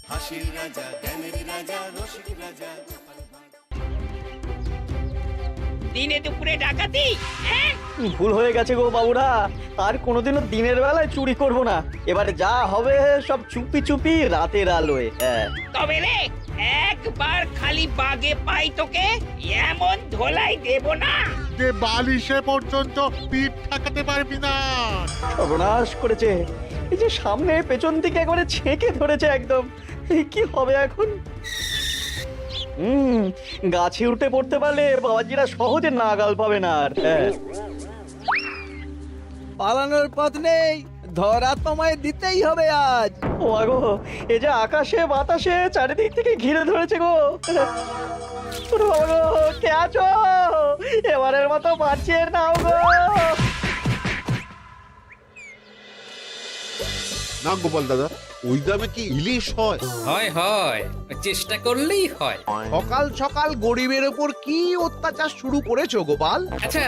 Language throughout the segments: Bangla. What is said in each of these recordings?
হাসির রাজা, জ্ঞানের রাজা, রসিক রাজা। দিনে দুপুরে ডাকাতি, হ্যাঁ? ভুল হয়ে গেছে গো বাবুরা, আর কোনোদিনও দিনের বেলায় চুরি করব না। এবারে যা হবে সব চুপি চুপি রাতের আলোয়। হ্যাঁ, তবে রে, একবার খালি বাগে পাই তোকে, এমন ধোলাই দেব না। যে বালিশে পর্যন্ত পিঠ ঠেকাতে পারবি না। সর্বনাশ করেছে। এই যে সামনে পেছন দিকে একবারে ছেঁকে ধরেছে একদম। এই কি হবে এখন? গাছে উঠে পড়তে পারলে বাবাজিরা সহজে নাগাল পাবে না আর। হ্যাঁ, পালানোর পথ নেই, ধরা তোমায় দিতেই হবে আজ। ও আগো, এ যে আকাশে বাতাসে চারিদিক থেকে ঘিরে ধরেছে গো। ওরে বাবা গো, কে আছো? এবারের মতো বাঁচিয়ে নাও গো। না গোপাল দাদা, ওই দামে কি ইলিশ হয়? হয় হয়, চেষ্টা করলেই হয়। সকাল সকাল গরিবের ওপর কি অত্যাচার শুরু করেছো গোপাল? আচ্ছা,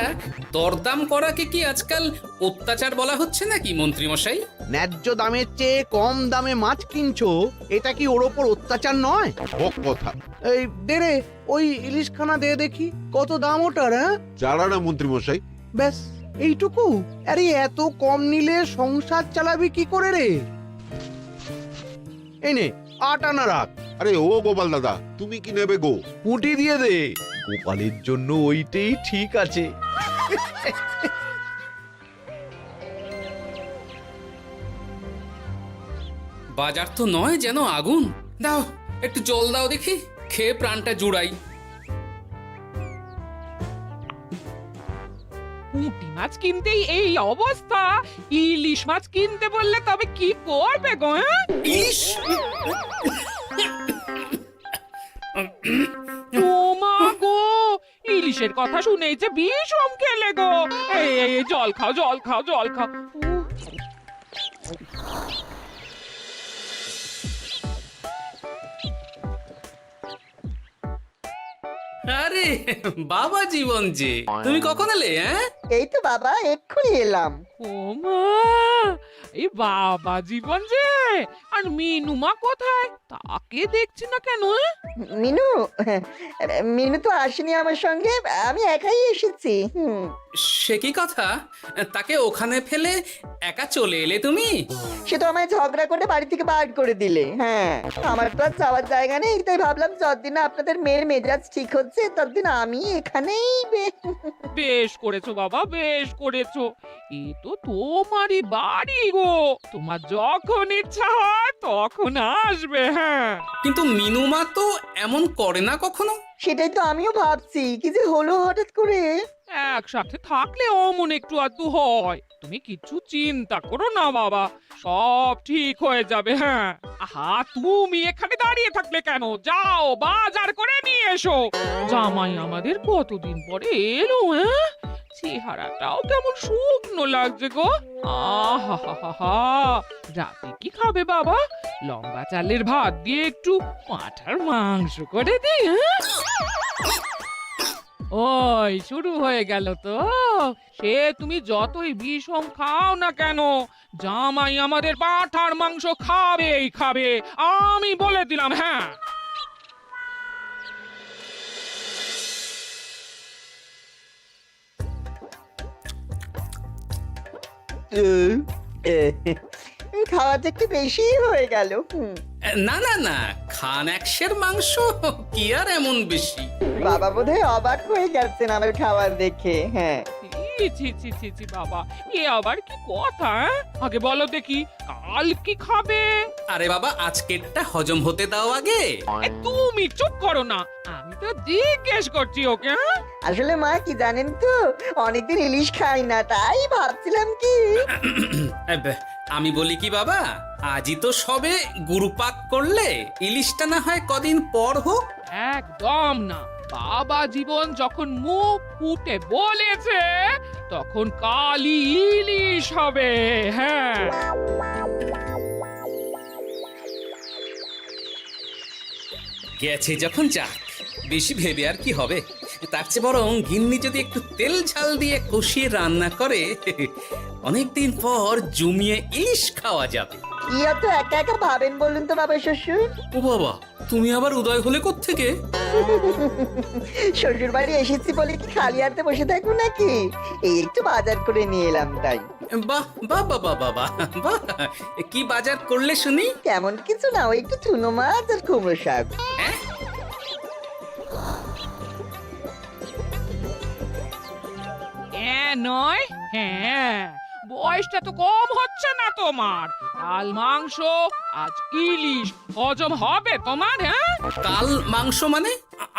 দরদাম করাকে কি আজকাল অত্যাচার বলা হচ্ছে নাকি মন্ত্রী মশাই? ন্যায্য দামের চেয়ে কম দামে মাছ কিনছো, এটা কি ওর ওপর অত্যাচার নয়? হক কথা। এই দেরে ওই ইলিশখানা দে দেখি, কত দাম ওটার? হ্যাঁ, চারা না মন্ত্রী মশাই। ব্যাস এইটুকু? আরে এত কম নিলে সংসার চালাবি কি করে রে? এই নে 8 আনা রাখ। আরে ও গোপাল দাদা, তুমি কি নেবে গো? পুঁটি দিয়ে দে, গোপালের জন্য ওইটাই ঠিক আছে। বাজার তো নয় যেন আগুন। দাও একটু জল দাও দেখি, খেয়ে প্রাণটা জুড়াই। পুঁটি মাছ কিনতেই এই অবস্থা, ইলিশ মাছ কিনতে বললে তবে কি করবে গো? হ্যাঁ? ইলিশ! ও মা গো, ইলিশের কথা শুনেই যে বিষম খেলে গো। এই জল খাও, জল খাও, জল খাও। আরে বাবা জীবন যে, তুমি কখন এলে? হ্যাঁ, এই তো বাবা এক্ষুনি এলাম। ও মা, এই বাবা জীবন যে, আর মিনুমা কোথায়? তাকে দেখছি না কেন? মিনু মিনু তো আসেনি আমার সঙ্গে, আমি একাই এসেছি। সে কি কথা? তাকে ওখানে ফেলে একা চলে এলে তুমি? সে তো আমায় ঝগড়া করে বাড়ি থেকে বার করে দিলে। হ্যাঁ, আমার তো আর যাওয়ার জায়গা নেই, তাই ভাবলাম যতদিন না আপনাদের মেয়ের মেজাজ ঠিক হচ্ছে ততদিন আমি এখানেই বেশ করেছো বাবা, বেশ করেছো। এ তো তোমারই বাড়ি গো, তোমার যখন ইচ্ছা হয় তখন আসবে। হ্যাঁ, কিন্তু মিনুমা তো এমন করে না কখনো। সেটাই তো আমিও ভাবছি, কি যে হলো হঠাৎ করে। একসাথে থাকলে অমন একটু আধটু হয়। তুমি কিছু চিন্তা করো না বাবা, সব ঠিক হয়ে যাবে। হ্যাঁ, আহা, তুমি এখানে দাঁড়িয়ে থাকলে কেন? যাও বাজার করে নিয়ে এসো। জামাই আমাদের কতদিন পরে এলো। হ্যাঁ, চেহারাটাও কেমন শুকনো লাগছে গো। আহা হা হা হা, রাতে কি খাবে বাবা? লম্বা চালের ভাত দিয়ে একটু পাঁঠার মাংস করে দিই। হ্যাঁ, ওই শুরু হয়ে গেল তো। সে তুমি যতই বিষম খাও না কেন, জামাই আমাদের পাঁঠার মাংস খাবেই খাবে, আমি বলে দিলাম। হ্যাঁ, খাওয়াটা একটু বেশি হয়ে গেল। না না না, খান একশের মাংস কি আর এমন বেশি? বাবা বোধহয় অবাক হয়ে গেছেন আমার খাবার দেখে। হ্যাঁ, ছি ছি ছি ছি ছি বাবা, এ আবার কি কথা? আগে বলো দেখি, কাল কি খাবে? আরে বাবা, আজকেরটা হজম হতে দাও আগে। তুমি চুপ করো না, আমি তো জিজ্ঞেস করছি ওকে। আসলে মা কি জানেন তো, অনেকদিন ইলিশ খাই না, তাই ভাবছিলাম কি। আমি বলি কি বাবা, আজই তো সবে গুরুপাক করলে, ইলিশটা না হয় কদিন পর হোক। একদম না, বাবা জীবন যখন মুখ ফুটে বলেছে তখন কালই ইলিশ হবে। হ্যাঁ, গেছে যখন যাক, বেশি ভেবে আর কি হবে। তার চেয়ে বরং গিন্নি যদি একটু তেল ঝাল দিয়ে কষিয়ে রান্না করে অনেকদিন পর জমিয়ে ইলিশ খাওয়া যাবে। কি অত একা একা ভাবেন বলুন তো বাবা শ্বশুর? ও বাবা, তুমি আবার উদয় হলে কোত্থেকে? শ্বশুর বাড়ি এসেছি বলে কি খালি হাতে বসে থাকবো নাকি? এই একটু বাজার করে নিয়ে এলাম তাই। বাহ বাহ বাহ বাহ বাহ বাহ বাহ, কি বাজার করলে শুনি? তেমন কিছু না, ওই একটু চুনো মাছ আর কুমড়ো শাক। হ্যাঁ? হ্যাঁ নয়, হ্যাঁ, বয়সটা তো কম হচ্ছে না তোমার। কাল মাংস, আজ ইলিশ, হজম হবে তোমার? হ্যাঁ, কাল মাংস মানে?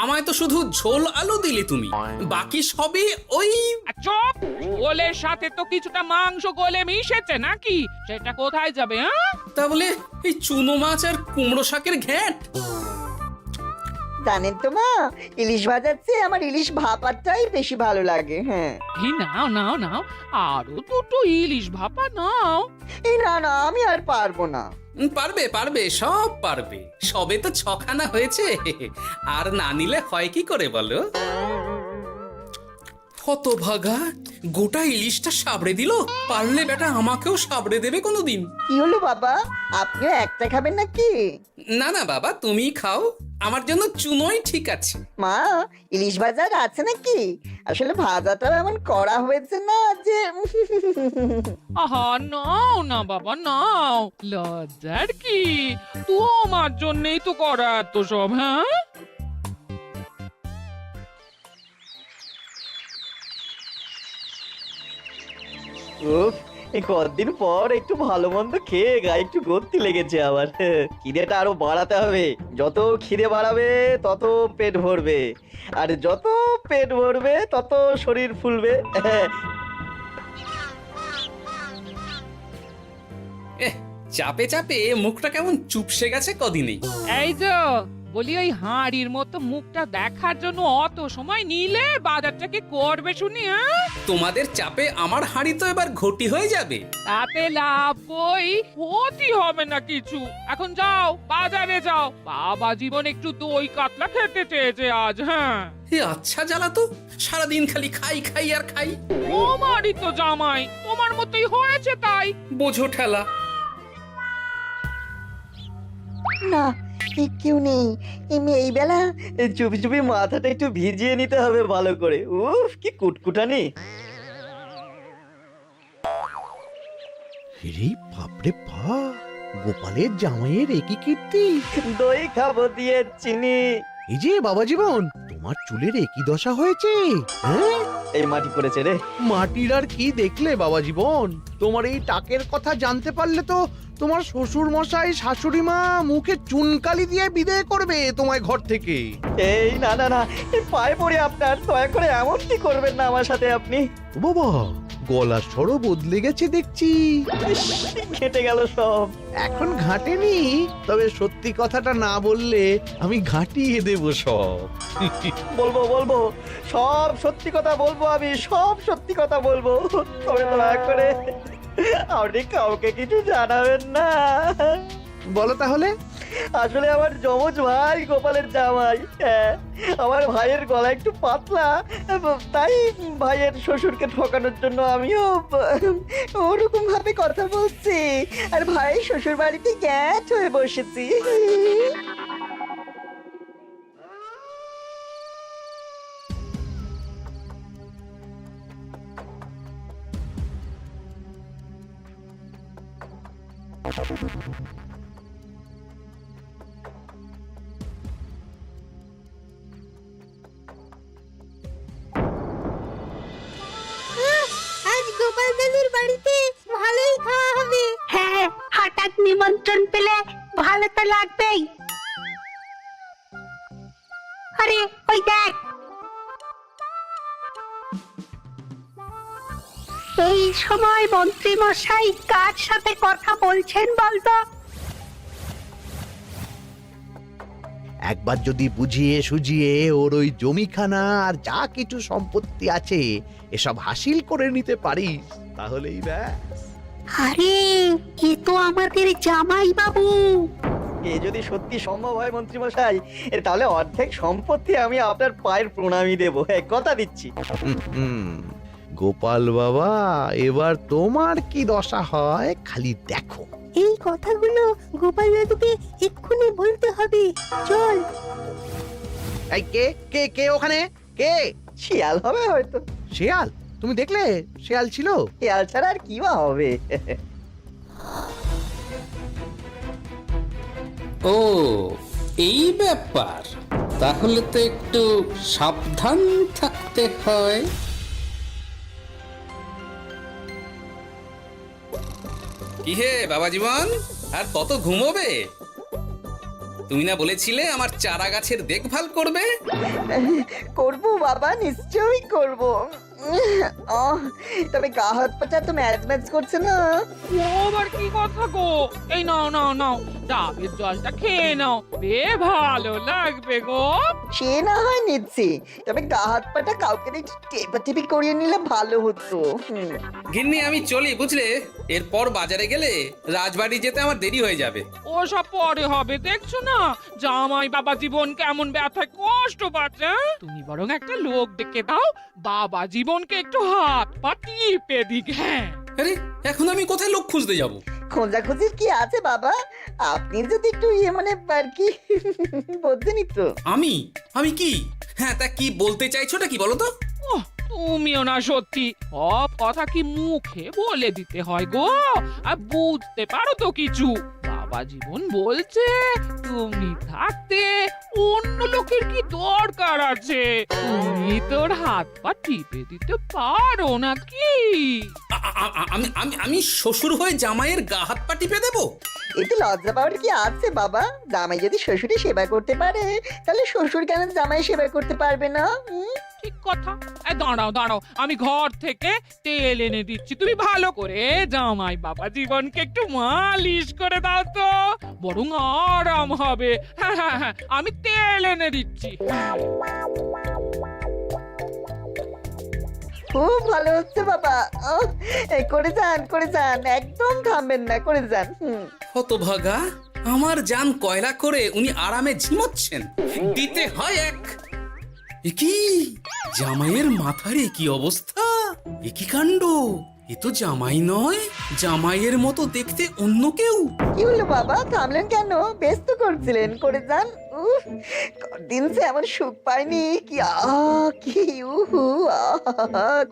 আমায় তো শুধু ঝোল আলু দিলে তুমি, বাকি সবই ওই। আর চুপ, ওলের সাথে তো কিছুটা মাংস গলে মিশেছে নাকি? সেটা কোথায় যাবে? হ্যাঁ, তা বলে এই চুনো মাছ আর কুমড়ো শাকের ঘ্যাঁট? জানেন তো মা, ইলিশ ভাজার চেয়ে আমার ইলিশ ভাপাটাই বেশি ভালো লাগে। হ্যাঁ, এই নাও নাও নাও, আরো দুটো ইলিশ ভাপা নাও। এই না না, আমি আর পারবো না। পারবে পারবে, সব পারবে। সবে তো 6খানা হয়েছে, আর না নিলে হয় কি করে বলো? হতভাগা, গোটা ইলিশটা সাবড়ে দিল। পারলে বেটা আমাকেও সাবড়ে দেবে কোনোদিন। কি হলো বাবা, আপনিও একটা খাবেন নাকি? না না বাবা, তুমি খাও, আমার জন্য চুনোই ঠিক আছে। মা, ইলিশ ভাজার আছে নাকি? আসলে ভাজাটা এমন করা হয়েছে না যে আহা, নাও না বাবা, নাও। লজ্জার কি, তোমার জন্যই তো করা এত সব। হ্যাঁ, উফ, এই কতদিন পর একটু ভালো মন্দ খেয়ে গায়ে একটু গতি লেগেছে আবার। খিদেটা আরো বাড়াতে হবে। যত খিদে বাড়াবে তত পেট ভরবে, আর যত পেট ভরবে তত শরীর ফুলবে। চাপে চাপে মুখটা কেমন চুপসে গেছে কদিনেই। এই তো বলি, ওই হাঁড়ির মতো মুখটা দেখার জন্য অত সময় নিলে বাজারটা কি করবে শুনি? হ্যাঁ, তোমাদের চাপে আমার হাঁড়ি তো এবার ঘটি হয়ে যাবে। তাতে লাভ কই, ক্ষতি হবে না কিছু। এখন যাও, বাজারে যাও। বাবা জীবন একটু দই কাতলা খেতে চেয়েছে আজ। হ্যাঁ, এ আচ্ছা জ্বালা তো, সারাদিন খালি খাই খাই আর খাই। তোমারই তো জামাই, তোমার মতোই হয়েছে তাই। বোঝো ঠেলা। না, কেউ নেই এই বেলা। চুপি চুপি মাথাটা একটু ভিজিয়ে নিতে হবে ভালো করে। উফ, কি কুটকুটানি। রে বাপরে বাপ, গোপালের জামাইয়ের একই কীর্তি। দই খাবো দিয়ে চিনি। এই যে বাবা জীবন, তোমার চুলের একই দশা হয়েছে। হ্যাঁ, এই মাটি করেছে রে। মাটির আর কি দেখলে বাবা জীবন? তোমার এই টাকের কথা জানতে পারলে তো তোমার শ্বশুর মশাই শাশুড়ি মা মুখে চুনকালি দিয়ে বিদায় করবে তোমায় ঘর থেকে। এই না না না, এই পায়ে পড়ে আপনার, দয়া করে এমন কি করবেন না আমার সাথে আপনি। ও বাবা, গলার স্বরও বদলে গেছে দেখছি। ইস, ঘেঁটে গেল সব। এখন ঘাটেনি, তবে সত্যি কথাটা না বললে আমি ঘাটিয়ে দেব সব। বলবো বলবো, সব সত্যি কথা বলবো, আমি সব সত্যি কথা বলবো। তবে দয়া করে আপনি কাউকে কিছু জানাবেন না। বলো তাহলে। আসলে আমার যমজ ভাই গোপালের জামাই, হ্যাঁ, আমার ভাইয়ের গলা একটু পাতলা, তাই ভাইয়ের শ্বশুরকে ঠকানোর জন্য আমিও ওরকম ভাবে কথা বলছি, আর ভাই শ্বশুর বাড়িতে গ্যাট হয়ে বসেছি। আজ গোপাল দাদুর বাড়িতে ভালোই খাওয়া হবে। হ্যাঁ, হঠাৎ নিমন্ত্রণ পেলে ভালো তো লাগবেই। আরে ওই দেখ, এই সময় মন্ত্রী মশাই কার সাথে কথা বলছেন বলতো? একবার যদি বুঝিয়ে সুঝিয়ে ওর ওই জমিখানা আর যা কিছু সম্পত্তি আছে এসব হাসিল করে নিতে পারিস, তাহলেই ব্যাস। আরে এ তো আমাদের জামাই বাবু। এ যদি সত্যি সম্ভব হয় মন্ত্রীমশাই, তাহলে অর্ধেক সম্পত্তি আমি আপনার পায়ের প্রণামী দেবো, কথা দিচ্ছি। হুম, গোপাল বাবা, এবার তোমার কি দশা হয় খালি দেখো। এই কথাগুলো গোপাল দাদুকে এক্ষুনি বলতে হবে। চল। এই কে কে কে ওখানে? কে? শিয়াল হবে হয়তো। শেয়াল? তুমি দেখলে শেয়াল ছিল? শিয়াল ছাড়া আর কি বা হবে? ও এই ব্যাপার, তাহলে তো একটু সাবধান থাকতে হয়। কি হে বাবা জীবন, আর কত ঘুমোবে? তুমি না বলেছিলে আমার চারা গাছের দেখভাল করবে? করব বাবা, নিশ্চয়ই করব। তবে গা হাত পাটা তো ম্যাচ ম্যাচ করছে না। ও আবার কি কথা গো? এই নাও নাও নাও, ডাবের জলটা খেয়ে নাও, বে ভালো লাগবে গো। সে না হয় নিচ্ছি, তবে গা হাত পাটা কাউকে একটু টেপাটেপি করিয়ে নিলে ভালো হতো। গিন্নি আমি চলি বুঝলে, এরপর বাজারে গেলে রাজবাড়ি যেতে আমার দেরি হয়ে যাবে। ও সব পরে হবে, দেখছো না জামাই বাবা জীবন কেমন ব্যথায় কষ্ট পাচ্ছে। তুমি বরং একটা লোক ডেকে দাও, বাবা জীবনকে একটু হাত পা টিপে দিক। হ্যাঁ, আরে এখন আমি কোথায় লোক খুঁজতে যাব? খোঁজাখুঁজির কি আছে বাবা, আপনি যদি একটু মানে আর কি বলতেনই তো। আমি আমি কি? হ্যাঁ তা কি বলতে চাইছোটা কি বলো তো? ওহ, তুমিও না সত্যি, সব কথা কি মুখে বলে দিতে হয় গো? আর বুঝতে পারো তো কিছু? বাবা জীবন বলছে তুমি থাকতে অন্য লোকের কি দরকার আছে? তুমি তোর হাত পা টিপে দিতে পারো নাকি? আমি আমি আমি শ্বশুর হয়ে জামাইয়ের গা হাত পা টিপে দেবো? এতে লজ্জা পাওয়ার কি আছে বাবা? জামাই যদি শ্বশুরের সেবা করতে পারে, তাহলে শ্বশুর কেন জামাই সেবা করতে পারবে না? ঠিক কথা। দাঁড়াও দাঁড়াও, আমি ঘর থেকে তেল এনে দিচ্ছি, তুমি ভালো করে জামাই বাবা জীবনকে একটু মালিশ করে দাও তো, বরং আরাম হবে। হ্যাঁ হ্যাঁ হ্যাঁ, আমি তেল এনে দিচ্ছি। খুব ভালো হচ্ছে বাবা। এই করে যান, একদম থামবেন না, করে যান। হতভাগা, আমার জান কয়লা করে উনি আরামে ঝিমোচ্ছেন, দিতে হয় এক। এ কি জামাইয়ের মাথার এ কি অবস্থা? এ কি কাণ্ড! এ তো জামাই নয়, জামাইয়ের মতো দেখতে অন্য কেউ। কি হলো বাবা, থামলেন কেন? ব্যস্ত করছিলেন, করে যান। দিন সে এমন সুখ পাইনি। কি কি উহু,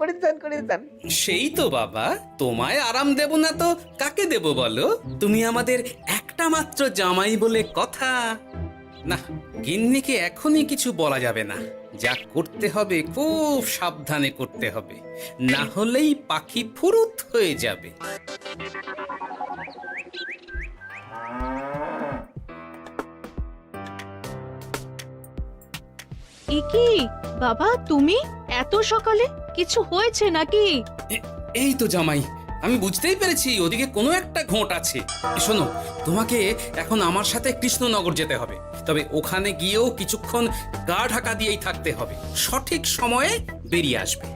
করে যান। সেই তো বাবা, তোমায় আরাম দেব না তো কাকে দেব বলো? তুমি আমাদের একটা মাত্র জামাই বলে কথা। না, গিন্নিকে এখনই কিছু বলা যাবে না, যা করতে হবে খুব সাবধানে করতে হবে, না হলেই পাখি ফুরুত হয়ে যাবে। কি বাবা, তুমি এত সকালে? কিছু হয়েছে নাকি? এই তো জামাই, আমি বুঝতেই পেরেছি ওদিকে কোনো একটা ঘোট আছে। শোনো, তোমাকে এখন আমার সাথে কৃষ্ণনগর যেতে হবে, তবে ওখানে গিয়েও কিছুক্ষণ গা ঢাকা দিয়েই থাকতে হবে, সঠিক সময়ে বেরিয়ে আসবে।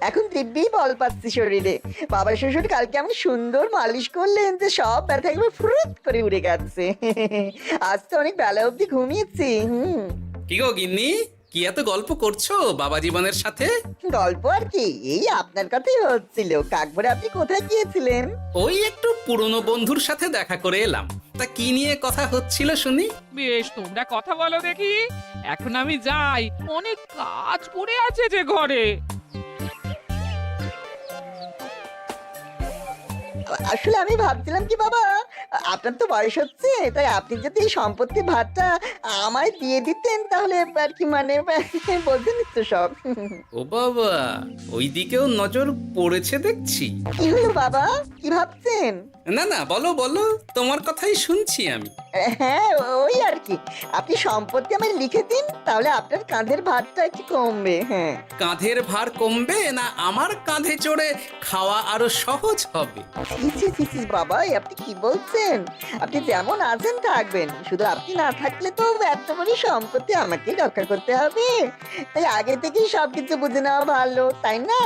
এখন দিব্যি বল পাচ্ছি শরীরে। বাবা শ্বশুর কালকে আমি সুন্দর মালিশ করলেন যে সব ব্যথা একবার ফুরুত করে উড়ে গেছে। আজ তো অনেক বেলা অবধি ঘুমিয়েছি। কি গো গিন্নি, কি এত গল্প করছো বাবা জীবনের সাথে? গল্প আর কি, এই আপনার কথাই হচ্ছিল। কাকভরে আপনি কোথায় গিয়েছিলেন? ওই একটু পুরনো বন্ধুর সাথে দেখা করে এলাম। তা কি নিয়ে কথা হচ্ছিল শুনি? বেশ, তোমরা কথা বলো দেখি, এখন আমি যাই, অনেক কাজ পড়ে আছে যে ঘরে। আসলে আমি ভাবছিলাম কি বাবা, আপনার তো বয়স হচ্ছে, তাই আপনি যদি এই সম্পত্তির ভাগটা আমায় দিয়ে দিতেন তাহলে আর কি, মানে বলতেন তো সব। ও বাবা, ওই দিকেও নজর পড়েছে দেখছি। কি হলো বাবা, কি ভাবছেন? না না, বলো বলো, তোমার কথাই শুনছি আমি। হ্যাঁ, ওই আর কি, আপনি সম্পত্তি আমায় লিখে দিন, তাহলে আপনার কাঁধের ভারটা একটু কমবে। হ্যাঁ, কাঁধের ভার কমবে না আমার কাঁধে চড়ে খাওয়া আরো সহজ হবে? বাবা, আপনি কি বলছেন? বুঝেছেন? আপনি যেমন আছেন থাকবেন, শুধু আপনি না থাকলে তো এত বড় সম্পত্তি আমাকেই রক্ষা করতে হবে। তাই আগে থেকেই সবকিছু বুঝে নেওয়া ভালো, তাই না?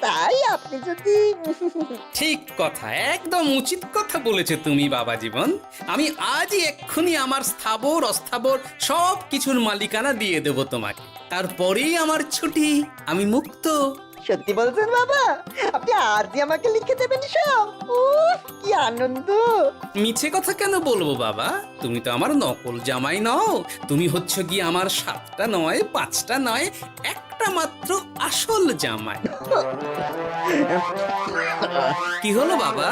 তাই আপনি যদি ঠিক কথা, একদম উচিত কথা বলেছো তুমি বাবা জীবন। আমি আজই এক্ষুনি আমার স্থাবর অস্থাবর সব কিছুর মালিকানা দিয়ে দেব তোমাকে, তারপরেই আমার ছুটি, আমি মুক্ত। সত্যি বলছেন বাবা? আপনি আজই আমাকে লিখে দেবেন সব? উফ, কি আনন্দ! মিছে কথা কেন বলবো বাবা? তুমি তো আমার নকল জামাই নও, তুমি হচ্ছে কি আমার 7টা নয় 5টা নয় একটা মাত্র আসল জামাই। কি হলো বাবা,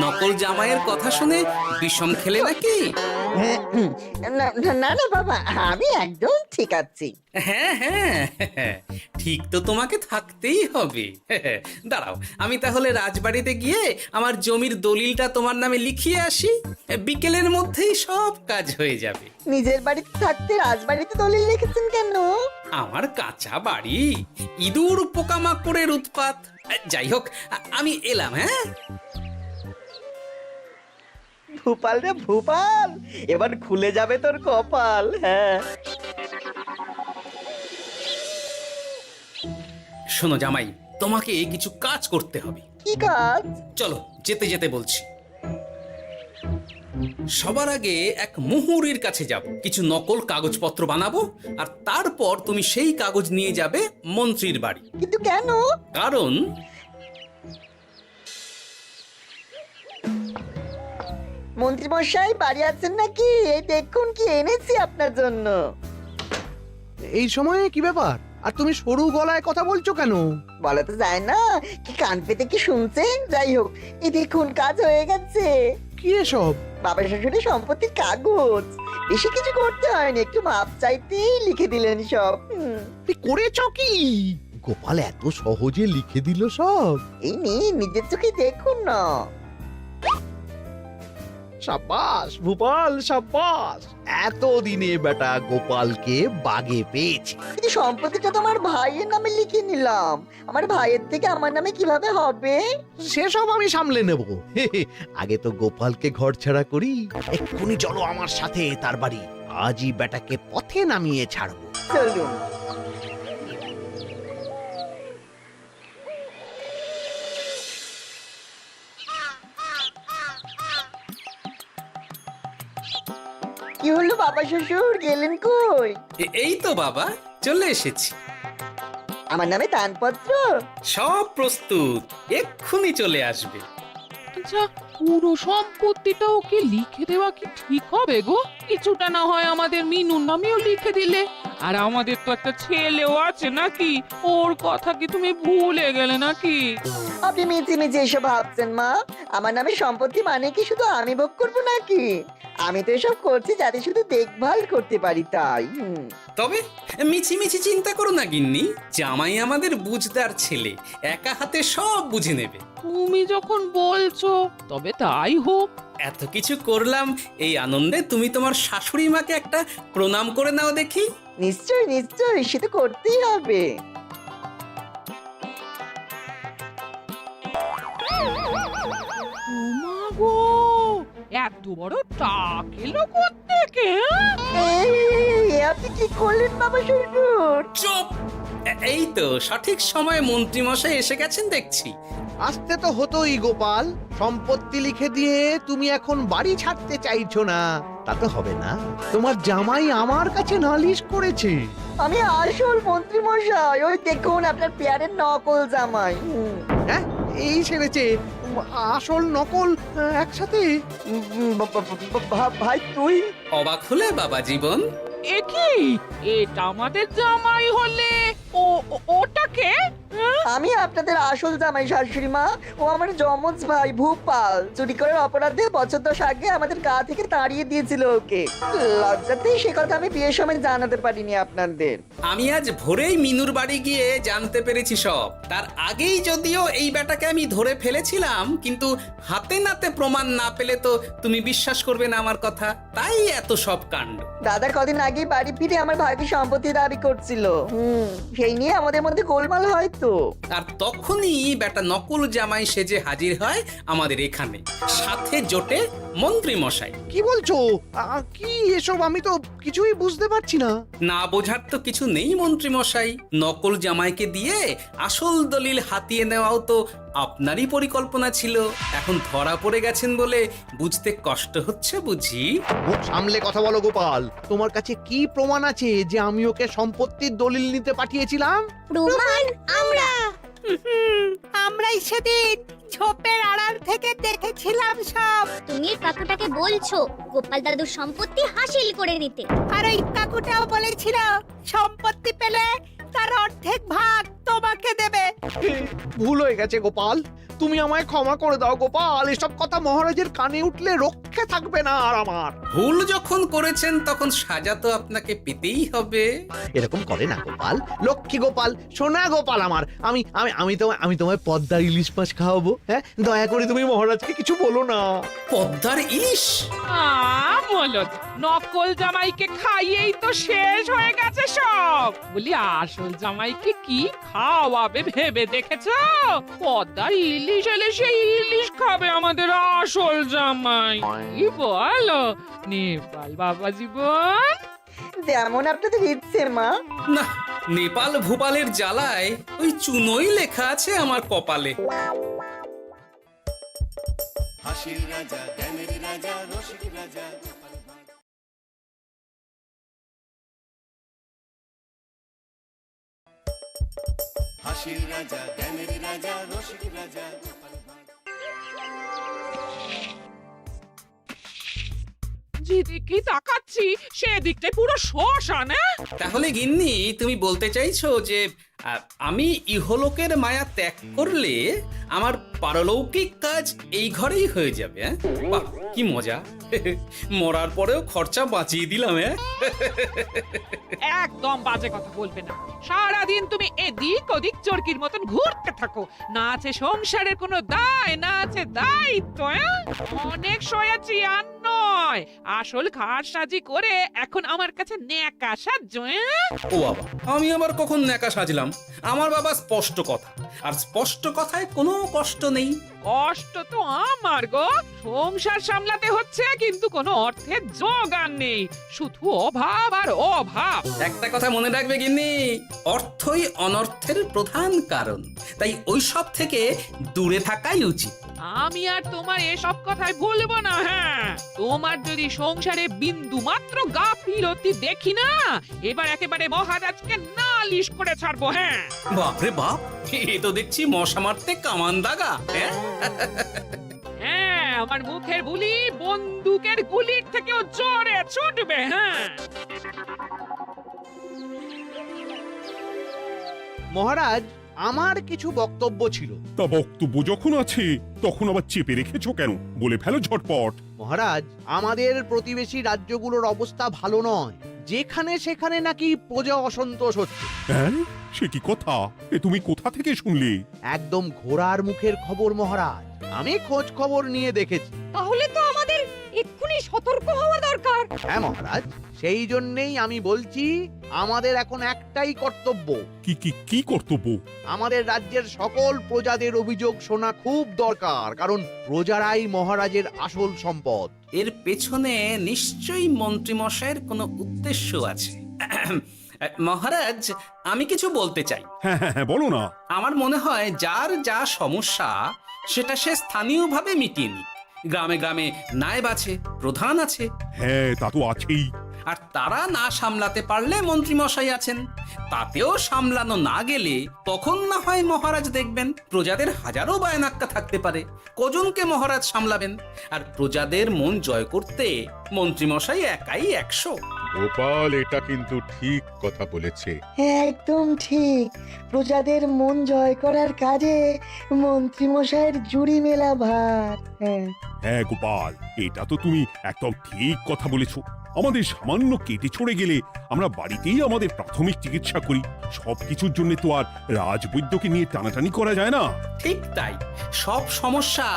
নকল জামাইয়ের কথা শুনে বিষম খেলে নাকি? না না না না বাবা, আমি একদম ঠিক আছি। হ্যাঁ হ্যাঁ, ঠিক তো তোমাকে থাকতেই হবে। দাঁড়াও, আমি তাহলে রাজবাড়িতে গিয়ে আমার জমির দলিলটা তোমার নামে লিখিয়ে আসি, বিকেলের মধ্যেই সব কাজ হয়ে যাবে। নিজের বাড়িতে থাকতে রাজবাড়িতে দলিল রেখেছেন কেন? আমার কাঁচা বাড়ি, ইঁদুর পোকামাকড়ের উৎপাত। যাই হোক, আমি এলাম। হ্যাঁ, ভূপাল রে ভূপাল, এবার খুলে যাবে তোর কপাল। হ্যাঁ, শোনো জামাই, তোমাকে কিছু কাজ করতে হবে। কি কাজ? চলো যেতে যেতে বলছি। সবার আগে এক মুহুরির কাছে যাব, কিছু নকল কাগজপত্র বানাবো, আর তারপর তুমি সেই কাগজ নিয়ে যাবে মন্ত্রীর বাড়ি। কিন্তু কেন? কারণ মন্ত্রী মশাই বাড়ি আছেন নাকি? এই দেখুন কি এনেছি আপনার জন্য। এই সময়ে কি ব্যাপার? আর তুমি সরু গলায় কথা বলছো কেন? বলা তো যায় না, কি কান পেতে কি শুনছেন? যাই হোক, এই দেখুন কাজ হয়ে গেছে। কি এসব? বাবা শ্বশুরের সম্পত্তির কাগজ। বেশি কিছু করতে হয়নি, একটু মাপ চাইতেই লিখে দিলেন সব। তুই করেছ কি? গোপাল এত সহজে লিখে দিল সব? এই নিয়ে নিজের চোখে দেখুন না। সাব্বাস ভূপাল, সাব্বাস। এতদিনে বেটা গোপালকে বাগে পেয়েছে। কিন্তু সম্পত্তিটা তো আমার ভাইয়ের নামে লিখে নিলাম, আমার ভাইয়ের থেকে আমার নামে কিভাবে হবে? সেসব আমি সামলে নেব। আগে তো গোপালকে ঘর ছাড়া করি। এক্ষুনি চলো আমার সাথে তার বাড়ি, আজই বেটাকে পথে নামিয়ে ছাড়বো। চলুন। কি হলো বাবা শ্বশুর, গেলেন কই? এই তো বাবা চলে এসেছি। আমার নামে দানপত্র? সব প্রস্তুত, এক্ষুনি চলে আসবে। আচ্ছা, পুরো সম্পত্তিটা ওকে লিখে দেওয়া কি ঠিক হবে গো? কিছুটা না হয় আমাদের মিনুর নামেও লিখে দিলে। আর আমাদের তো একটা ছেলেও আছে নাকি? ওর কথা কি তুমি ভুলে গেলে নাকি? আপনি মিছি মিছি এসব ভাবছেন মা? আমার নামে সম্পত্তি মানে কি শুধু আমি ভোগ করবো নাকি? আমি তো এসব করছি যাতে শুধু দেখভাল করতে পারি, তাই। তবে মিছি মিছি চিন্তা করো না গিন্নি, জামাই আমাদের বুঝদার ছেলে, একা হাতে সব বুঝে নেবে। তুমি যখন বলছো তবে তাই হোক। এত কিছু করলাম, এই আনন্দে তুমি তোমার শাশুড়ি মাকে একটা প্রণাম করে নাও দেখি। নিশ্চয় নিশ্চয়, সে তো করতেই হবে। ওমা গো, এত বড় টাক এলো কোত্থেকে? এই, আপনি কি করলেন বাবা শ্বশুর? চুপ! এই তো সঠিক সময়ে মন্ত্রী মশাই এসে গেছেন দেখছি। আসতে তো হতোই গোপাল, সম্পত্তি লিখে দিয়ে তুমি এখন বাড়ি ছাড়তে চাইছো না, তা তো হবে না। তোমার জামাই আমার কাছে নালিশ করেছে। আমি আসল মন্ত্রী মশাই, ওই দেখুন আপনার পেয়ারের নকল জামাই। হ্যাঁ, এই সেরেছে আসল নকল একসাথে। ভাই তুই? অবাক হলে বাবা জীবন? এ কি, এটা আমাদের জামাই হলে ওটাকে? আমি আপনাদের আসল জামাই শাশুড়ি মা। ও আমার যমজ ভাই ভূপাল। চুরি করার অপরাধে বছর 10 আগে আমাদের গা থেকে তাড়িয়ে দিয়েছিল ওকে। লজ্জাতে সে কথা আমি বিয়ের সময় জানাতে পারিনি আপনাদের। আমি আজ ভোরেই মিনুর বাড়ি গিয়ে জানতে পেরেছি সব। তার আগেই যদিও এই বেটাকে আমি ধরে ফেলেছিলাম, কিন্তু হাতে নাতে প্রমাণ না পেলে তো তুমি বিশ্বাস করবে না আমার কথা, তাই এত সব কাণ্ড। দাদা কদিন আগেই বাড়ি ফিরে আমার ভাইকে সম্পত্তি দাবি করছিল। সেই নিয়ে আমাদের মধ্যে গোলমাল হয় তো। তো। আর তখনই বেটা নকল জামাই সেজে হাজির হয় আমাদের এখানে, সাথে জোটে মন্ত্রী মশাই। কি বলছো? কি এসব? আমি তো কিছুই বুঝতে পারছি না। না বোঝার তো কিছু নেই মন্ত্রী মশাই, নকল জামাইকে দিয়ে আসল দলিল হাতিয়ে নেওয়াও তো আপনারই পরিকল্পনা ছিল। এখন ধরা পড়ে গেছেন বলে বুঝতে কষ্ট হচ্ছে বুঝি? মুখ সামলে কথা বলো গোপাল। তোমার কাছে কি প্রমাণ আছে যে আমি ওকে সম্পত্তির দলিল নিতে পাঠিয়েছিলাম? প্রমাণ আমরাই সেদিন ঝোপের আড়াল থেকে দেখেছিলাম সব। তুমি কাকুটাকে বলছো গোপাল দাদুর সম্পত্তি হাসিল করে নিতে। আর ওই কাকুটাও বলেছিল সম্পত্তি পেলে তার অর্ধেক ভাগ তোমাকে দেবে। ভুল হয়ে গেছে গোপাল, তুমি আমায় ক্ষমা করে দাও গোপাল। এসব কথা মহারাজের কানে উঠলে রক্ষে থাকবে না আর আমার। ভুল যখন করেছেন তখন সাজা তো আপনাকে পেতেই হবে। এরকম করে না গোপাল, লক্ষ্মী গোপাল, সোনা গোপাল আমার। আমি আমি আমি তোমায় পদ্মার ইলিশ মাছ খাওয়াবো। হ্যাঁ, দয়া করে তুমি মহারাজকে কিছু বলো না। পদ্মার ইলিশ? মলদ, নকল জামাইকে খাইয়েই তো শেষ হয়ে গেছে সব। বলি আসল জামাইকে কি খাওয়াবে ভেবে দেখেছো? পদ্মার ইলিশ এলে সেই ইলিশ খাবে আমাদের আসল জামাই। কি বলো নেপাল বাবা জীবন? যেমন আপনাদের ইচ্ছে মা। না, নেপাল ভূপালের জ্বালায় ওই চুনোই লেখা আছে আমার কপালে। হাসির রাজা জ্ঞানের রাজা রসিক রাজা হাসির রাজা জ্ঞানের রাজা রসিক রাজা যেদিকে তাকাচ্ছি সেদিকটাই পুরো শ্মশান। তাহলে গিন্নি তুমি বলতে চাইছো যে আমি ইহলোকের মায়া ত্যাগ করলে আমার পারলৌকিক কাজ এই ঘরেই হয়ে যাবে? বাহ, কি মজা! মরার পরেও খরচা বাঁচিয়ে দিলাম। একদম বাজে কথা বলবে না। সারাদিন তুমি এদিক ওদিক চরকির মতন ঘুরতে থাকো। না আছে সংসারের কোনো দায়, না আছে দায়িত্ব। অনেক সয়েছি আর নয়, আসল ঘাট সাজি করে এখন আমার কাছে ন্যাকা সাহায্য। ও বাবা, আমি আবার কখন ন্যাকা সাজলাম? আমার বাবা স্পষ্ট কথা, আর স্পষ্ট কথায় কোনো কষ্ট নেই। কষ্ট তো আমার গো, সংসার সামলাতে হচ্ছে কিন্তু কোনো অর্থের জোগান নেই, শুধু অভাব আর অভাব। একটা কথা মনে রাখবে গিন্নি, অর্থই অনর্থের প্রধান কারণ, তাই ওই সব থেকে দূরে থাকাই উচিত। আমি আর তোমার এসব কথাই বলবো না। হ্যাঁ, তোমার যদি সংসারে বিন্দু মাত্র গাফিলতি দেখি না, এবার একেবারে মহারাজকে নালিশ করে ছাড়বো। হ্যাঁ, বাপরে বাপ, এ তো দেখছি মশা মারতে কামান দাগা। হ্যাঁ, আমার মুখের বুলি বন্দুকের গুলির থেকেও জোরে ছুটবে। হ্যাঁ, মহারাজ, আমার কিছু বক্তব্য ছিল। তা বক্তব্য যখন আছে তখন আবার চেপে রেখেছো কেন? বলে ফেলো ঝটপট। মহারাজ, আমাদের প্রতিবেশী রাজ্যগুলোর অবস্থা ভালো নয়। যেখানে সেখানে নাকি প্রজা অসন্তোষ হচ্ছে। হ্যাঁ, সে কি কথা? এ তুমি কোথা থেকে শুনলে? একদম ঘোড়ার মুখের খবর মহারাজ। আমি খোঁজ খবর নিয়ে দেখেছি। তাহলে তো আমাদের এক্ষুনি সতর্ক হওয়া দরকার। হ্যাঁ মহারাজ, সেই জন্যেই আমি বলছি আমাদের এখন একটাই কর্তব্য। কি কি কি কর্তব্য? আমাদের রাজ্যের সকল প্রজাদের অভিযোগ শোনা খুব দরকার, কারণ প্রজারাই মহারাজের আসল সম্পদ। এর পেছনে নিশ্চয়ই মন্ত্রী মশাইয়ের কোনো উদ্দেশ্য আছে। মহারাজ, আমি কিছু বলতে চাই। হ্যাঁ হ্যাঁ হ্যাঁ, বলো না। আমার মনে হয় যার যা সমস্যা সেটা সে স্থানীয়ভাবে মিটিয়ে নিক। গ্রামে গ্রামে নায়েব আছে, প্রধান আছে। হ্যাঁ, তা তো আছেই। আর তারা না সামলাতে পারলে মন্ত্রী মশাই আছেন। তাতেও সামলানো না গেলে তখন না হয় মহারাজ দেখবেন। প্রজাদের হাজারো বায়নাক্কা থাকতে পারে, কজনকে মহারাজ সামলাবেন? আর প্রজাদের মন জয় করতে মন্ত্রী মশাই একাই 100। গোপাল এটা কিন্তু ঠিক কথা বলেছে। একদম ঠিক। প্রজাদের মন জয় করার কাজে মন্ত্রী মশাইয়ের জুড়ি মেলা ভার। হ্যাঁ হ্যাঁ গোপাল, এটা তো তুমি একদম ঠিক কথা বলেছো। আমাদের সামান্য কেটে ছড়ে গেলে আমরা বাড়িতেই আমাদের প্রাথমিক চিকিৎসা করি। সবকিছুর জন্য তো আর রাজবৈদ্যকে নিয়ে টানাটানি করা যায় না। ঠিক তাই, সব সমস্যা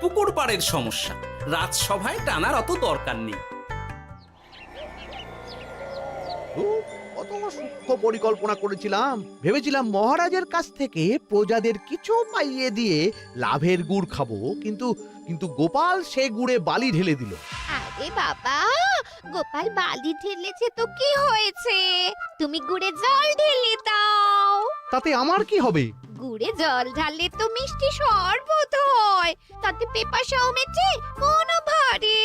পুকুর পাড়ের সমস্যা, রাজসভায় টানার অত দরকার নেই। কত সূক্ষ্ম পরিকল্পনা করেছিলাম। ভেবেছিলাম মহারাজের কাছ থেকে প্রজাদের কিছু পাইয়ে দিয়ে লাভের গুড় খাবো, কিন্তু কিন্তু গোপাল সে গুড়ে বালি ঢেলে দিল। আরে বাবা, গোপাল বালি ঢেলেছে তো কি হয়েছে? তুমি গুড়ে জল ঢেলে দাও। তাতে আমার কি হবে? গুড়ে জল ঢাললে তো মিষ্টি শরবত হয়, তাতে পেপাসাও মেটে, মনও ভরে।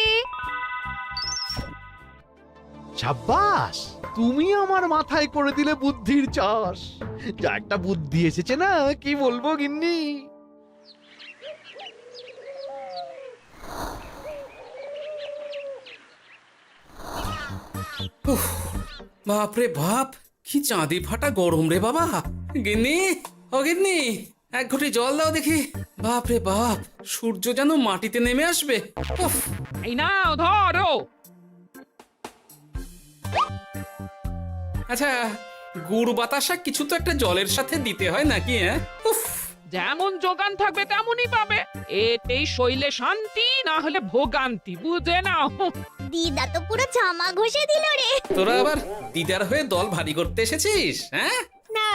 সাব্বাস, তুমি আমার মাথায় করে দিলে বুদ্ধির চাষ। যা একটা বুদ্ধি এসেছে না, কি বলবো গিন্নি। উফ, বাপরে বাপ, কি চাঁদি ফাটা গরম রে বাবা। গিন্নি, ও গিন্নি, এক ঘটি জল দাও দেখি। বাপরে বাপ, সূর্য যেন মাটিতে নেমে আসবে। উফ, এই নাও ধরো। আচ্ছা, গুড় বাতাসা কিছু তো একটা জলের সাথে দিতে হয় নাকি? উফ, যেমন যোগান থাকবে তেমনই পাবে। এতেই শৈলে শান্তি, না হলে ভোগান্তি, বুঝে নাও। দিদা তো পুরো জামা ঘষে দিল রে। তোরা আবার দিদার হয়ে দল ভারী করতে এসেছিস? হ্যাঁ, না,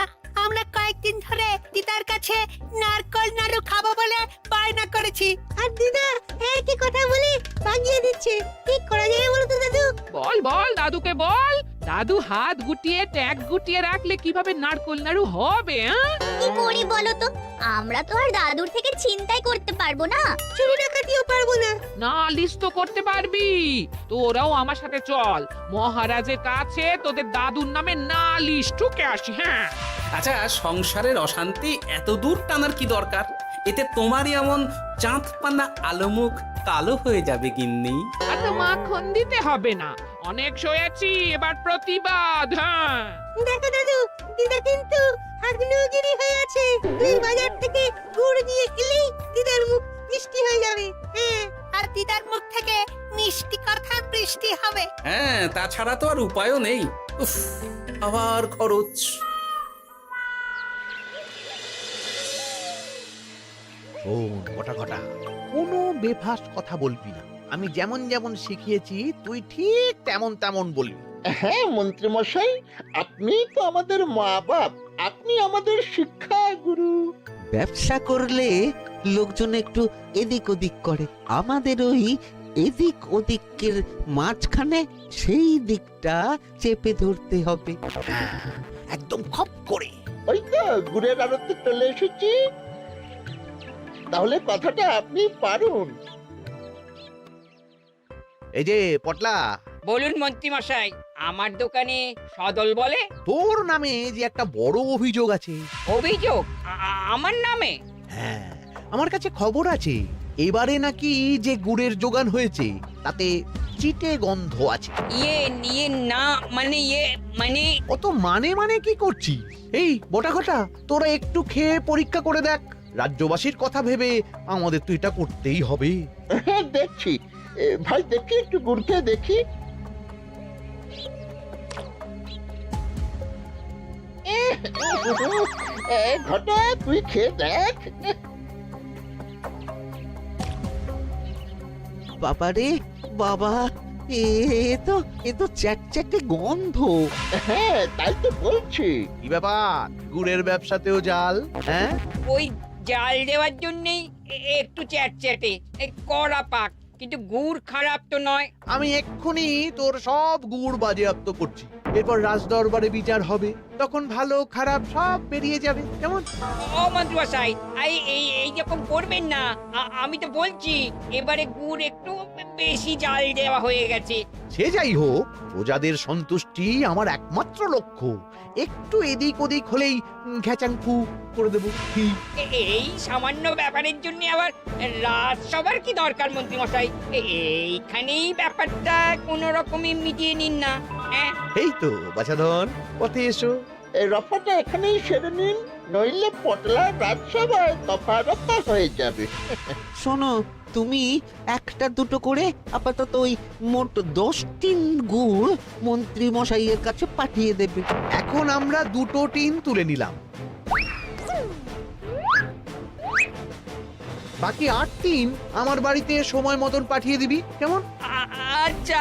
আমরা কয়েকদিন ধরে দিদার কাছে নারকল নাড়ু খাবো বলে বায়না করেছি, আর দিদা একই কথা বলে ভাঙিয়ে দিচ্ছে। কি করা যায় বলো তো দাদু? বল বল দাদুকে বল। দাদু হাত গুটিয়ে ট্যাগ গুটিয়ে রাখলে কিভাবে নারকোল নাড়ু হবে? কি করি বলো তো? আমরা তো আর দাদুর থেকে চিন্তাই করতে পারবো না। চুরি ডাকাতিও পারবো না। নালিশ তো করতে পারবি। তোরাও আমার সাথে চল, মহারাজের কাছে তোদের দাদুর নামে নালিশ ঠুকে আসি। হ্যাঁ, আচ্ছা, সংসারের অশান্তি এত দূর টানার কি দরকার? এতে তোমারই এমন চাঁদ পানা আলো মুখ কালো হয়ে যাবে গিন্নি। এত মাখন দিতে হবে না, অনেক সয়েছি, এবার প্রতিবাদ। হ্যাঁ, দেখো দাদু, দিদা কিন্তু আগ্নেয়গিরি হয়ে আছে। তুই বাজার থেকে গুড় নিয়ে এলেই দিদার মুখ মিষ্টি হয়ে যাবে। হ্যাঁ, আর দিদার মুখ থেকে মিষ্টি কথা বৃষ্টি হবে। হ্যাঁ, তাছাড়া তো আর উপায়ও নেই। উফ, আবার খরচ। শোন গোটা ঘটা, কোনো বেফাস কথা বলবি না। আমি যেমন যেমন শিখিয়েছি তুই ঠিক তেমন তেমন বলবি। হ্যাঁ মন্ত্রী মশাই, আপনি তো আমাদের মা বাপ, আপনি আমাদের শিক্ষা গুরু। ব্যবসা করলে লোকজন একটু এদিক ওদিক করে, আমাদের ওই এদিক ওদিকের মাঝখানে সেই দিকটা চেপে ধরতে হবে। একদম খপ করে। ওই তো গুড়ের আড়তে চলে এসেছি, তাহলে কথাটা আপনি পারুন। এই যে পটলা, বলুন মন্ত্রী মশাই, আমার দোকানে সদল বলে? তোর নামে যে একটা বড় অভিযোগ আছে। অভিযোগ? আমার নামে? হ্যাঁ, আমার কাছে খবর আছে এবারে নাকি যে গুড়ের যোগান হয়েছে তাতে চিটে গন্ধ আছে। ইয়ে না, মানে অত মানে কি করছি? এই বটা ঘটা, তোরা একটু খেয়ে পরীক্ষা করে দেখ। রাজ্যবাসীর কথা ভেবে আমাদের তো এটা করতেই হবে। দেখছি ভাই, দেখি একটু গুড় খেয়ে দেখি। ঘটা, তুই খেয়ে দেখ। বাবা রে বাবা, এ তো চ্যাটচ্যাটে গন্ধ। হ্যাঁ, তাই তো বলছি। কি ব্যাপার, গুড়ের ব্যবসাতেও জাল? হ্যাঁ, ওই জাল দেওয়ার জন্যই একটু চ্যাটচ্যাটে, কড়া পাক, কিন্তু গুড় খারাপ তো নয়। আমি এক্ষুনি তোর সব গুড় বাজেয়াপ্ত করছি। এরপর রাজদরবারে বিচার হবে, তখন ভালো খারাপ সব বেরিয়ে যাবে। কেমন? ও মন্ত্রী মশাই, এই রকম করবেন না। আমি তো বলছি এবারে গুড় একটু বেশি জাল দেওয়া হয়ে গেছে। সে যাই হোক, প্রজাদের সন্তুষ্টি আমার একমাত্র লক্ষ্য। একটু এদিক ওদিক হলেই ঘ্যাচাংফু করে দেবো। এই সামান্য ব্যাপারের জন্য আবার রাজসভার কি দরকার মন্ত্রী মশাই? এইখানেই ব্যাপারটা কোনো রকমই মিটিয়ে নিন না। হ্যাঁ, এই তো বাছাধন, পথে এসো। এই রফাটা এখানেই সেরে নিন, নইলে পটলা রাজসভায় দফা রফা হয়ে যাবে। শোনো, তুমি একটা দুটো করে আপাতত ওই মোট 10 টিন গুড় মন্ত্রী মশাইয়ের কাছে পাঠিয়ে দেবে। এখন আমরা 2 টিন তুলে নিলাম, বাকি 8 টিন আমার বাড়িতে সময় মতন পাঠিয়ে দিবি। কেমন? আচ্ছা,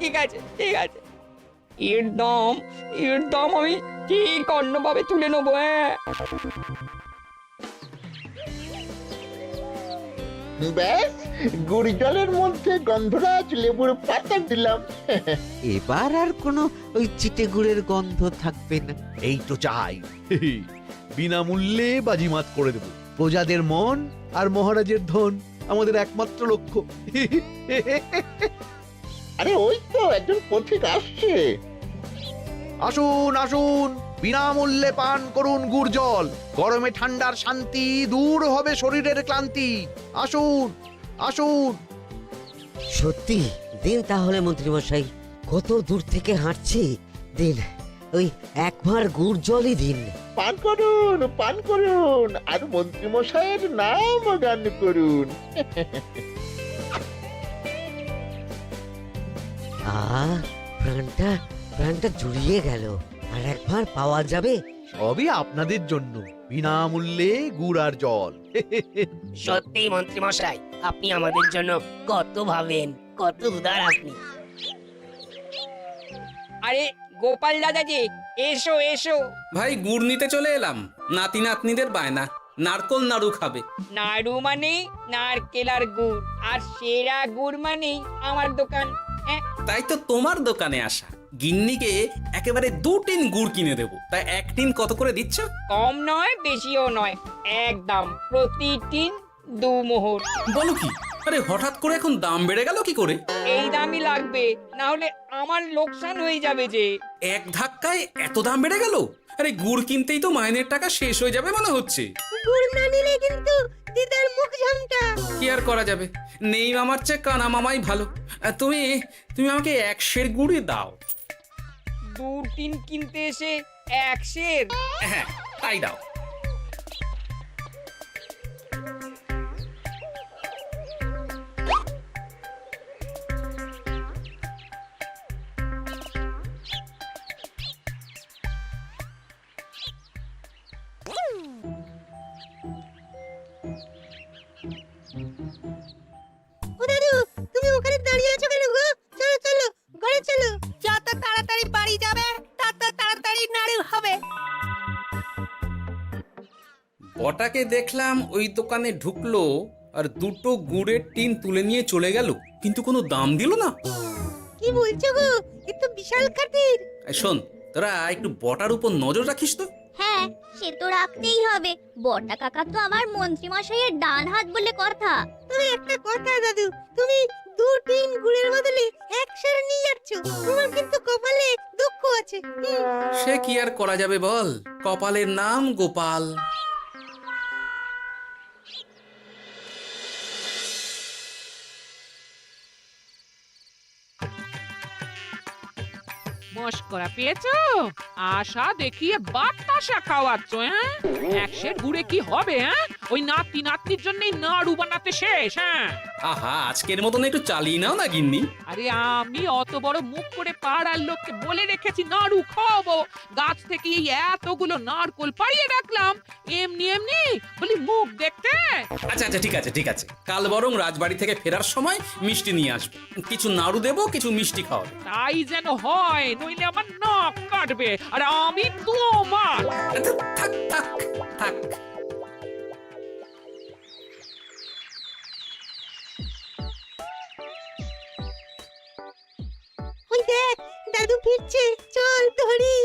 ঠিক আছে। এর দাম আমি ঠিক অন্যভাবে তুলে নেবো। হ্যাঁ, ব্যাস গুড় জলের মধ্যে গন্ধরাজ লেবুর পাতা দিলাম। এবার আর কোনো ওই চিটে গুড়ের গন্ধ থাকবে না। এই তো চাই। বিনামূল্যে বাজিমাত করে দেব। প্রজাদের মন আর মহারাজের ধন আমাদের একমাত্র লক্ষ্য। আরে ওই তো একজন পথিক আসছে। আসুন আসুন, বিনামূল্যে পান করুন গুড় জল। গরমে ঠান্ডার শান্তি, দূর হবে শরীরের ক্লান্তি। আসুন আসুন। সত্যি দিন তাহলে মন্ত্রীমশাই, কত দূর থেকে হাঁটছি, দিন ওই এক ভাঁড় গুড় জলই দিন। পান করুন আর মন্ত্রীমশাইয়ের নাম গান করুন। প্রাণটা জুড়িয়ে গেল। আর এক ভাঁড় পাওয়া যাবে? সবই আপনাদের জন্য, বিনামূল্যে গুড় আর জল। সত্যি মন্ত্রী মশাই, আপনি আমাদের জন্য কত ভাবেন, কত উদার আপনি। আরে গোপাল দাদা যে, এসো এসো। ভাই গুড় নিতে চলে এলাম। নাতি নাতনিদের বায়না, নারকোল নাড়ু খাবে। নাড়ু মানে নারকেল আর গুড়, আর সেরা গুড় মানে আমার দোকান। তাই তো তোমার দোকানে আসা। গিন্নিকে একেবারে 2 টিন গুড় কিনে দেবো। তাই 1 টিন কত করে দিচ্ছ? কম নয় বেশিও নয়, একদম প্রতি টিন 2 মোহর। বলো কি? আরে হঠাৎ করে এখন দাম বেড়ে গেল কি করে? এই দামই লাগবে, না হলে আমার লোকসান হয়ে যাবে যে। এক ধাক্কায় এত দাম বেড়ে গেল? আরে গুড় কিনতেই তো মাইনের টাকা শেষ হয়ে যাবে মনে হচ্ছে। গুড় না নিলে কিন্তু দিদার মুখ ঝামটা। কি আর করা যাবে, নেই মামার চেয়ে কানা মামাই ভালো। তুমি আমাকে 1 সের গুড়ই দাও। 2 টিন কিনতে এসে 1 সের? হ্যাঁ তাই দাও। ও দাদু, তুমি ওখানে দাঁড়িয়ে আছো কেন গো? চলো চলো, ঘরে চলো। যত তাড়াতাড়ি বাড়ি যাবে তত তাড়াতাড়ি নাড়ু হবে। বটাকে দেখলাম ওই দোকানে ঢুকলো আর 2টো গুড়ের টিন তুলে নিয়ে চলে গেল, কিন্তু কোনো দাম দিল না। কি বলছো গো? এ তো বিশাল খাতির। শোন, তোরা একটু বটার উপর নজর রাখিস তো। হ্যাঁ, সে তো রাখতেই হবে। বটা কাকা তো আমার মন্ত্রী মশাইয়ের ডান হাত বলে কথা। তবে একটা কথা দাদু, তুমি 2 টিন গুড়ের বদলে 1 সের নিয়ে যাচ্ছ। তোমার কিন্তু কপালে দুঃখ আছে। সে কি আর করা যাবে বল, কপালের নাম গোপাল। মস্করা পেয়েছো? আশা দেখিয়ে বাতাসা খাওয়াচ্ছ। হ্যাঁ, 1 সের গুড়ে কি হবে? হ্যাঁ, ওই নাতির জন্যই নাড়ু বানাতে শেষ। হ্যাঁ, আহা, আজকের মতন একটু চালিয়ে নাও না গিন্নি। আরে আমি অত বড় মুখ করে পাড়ার লোককে বলে রেখেছি নাড়ু খাওয়াবো। গাছ থেকে এই এতগুলো নারকোল পাড়িয়ে রাখলাম, এমনি এমনি বলি মুখ দেখতে। আচ্ছা আচ্ছা, ঠিক আছে। কাল বরং রাজবাড়ি থেকে ফেরার সময় মিষ্টি নিয়ে আসবো। কিছু নাড়ু দেবো, কিছু মিষ্টি খাওয়াবো। তাই যেন হয়, নইলে আমার নাক কাটবে আর আমি তোমার। থাক থাক থাক। ওই দেখ, দাদু ফিরছে, চল ধরি।